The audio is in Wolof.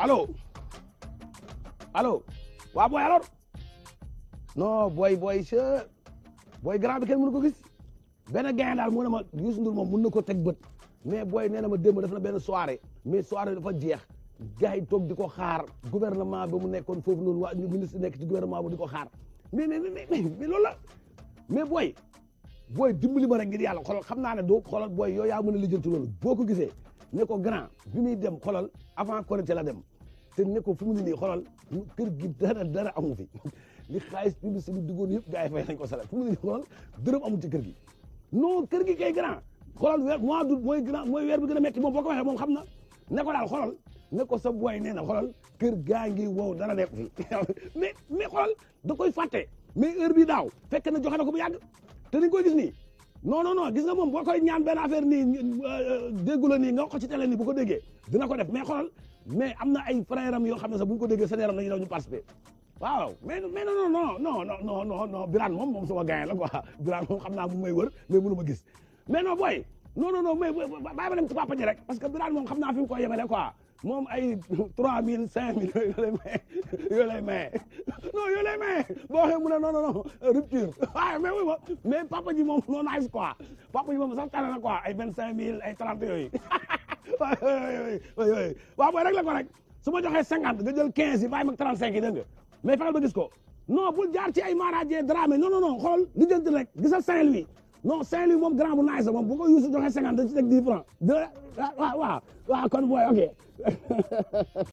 allo allo waa booy alors non booy che booy grand bi kenn mënu ko gis benn gain daal moo ne ma Youssou Ndour moom mën na ko teg bët mais booy nee na ma démb def na benn soirée mais soirée dafa jeex gars yi toog di ko xaar gouvernement ba mu nekkoon foofu noonu waa ministre nekk ci gouvernement ba di ko xaar mais loolu la mais booy dimbali ma rek ngir yàlla xoolal xam naa ne doo xoolal booy yow yaa mën a lijjanti loolu boo ko gisee ne ko grand bi muy dem xoolal avant Korité la dem te ne ko fu mu ne nii xoolal kër gi dara amu fi li xaalis bi si duggoon yëpp gars yi fay nañ ko salaire fu mu ne nii xoolal dërëm amul ci kër gi non kër gi kay grand xoolal weer mois d'août mooy weer bi gën a metti moom boo ko waxee moom xam na ne ko daal xoolal ne ko sa booy nee na xoolal kër gaa ngi wow dara nekk fi mais xoolal da koy fàtte mais heure bi daaw fekk na joxe na ko bu yàgg te ni koy gis nii non gis nga moom boo koy ñaan benn affaire nii déggu la nii nga wax ko ci télé nii bu ko déggee dina ko def mais xoolal mais am na ay frère am yoo xam ne sax bu ñu ko déggee seen yaram dañuy daw ñu participer waaw mais non Birane moom sama gars la quoi Birane moom xam naa mu may wër mais mënu ma gis mais non booy non mais bàyyi ma dem ci papa ji rek parce que Birane moom xam naa fi mu koy yemale quoi moom ay 3000 5000 yooyu lay maye non yooyu lay maye boo waxee mu ne non rupture waaye mais wuy ma mais papa ji moom non nice quoi papa ji moom sax tane na quoi ay 25000 ay 30 yooyu waaw booy rek la ko rek su ma joxee 50 nga jël 15 yi bàyyi mag 35 yi dégg nga mais fexeel ba gis ko non bul jaar ci ay maaraaje Dramé non xool li jënti rek gisal Saint-Louis non Saint-Louis moom grand bu nice moom bu ko Youssou joxee 50 dañ ci teg 10 francs waaw kon booy ok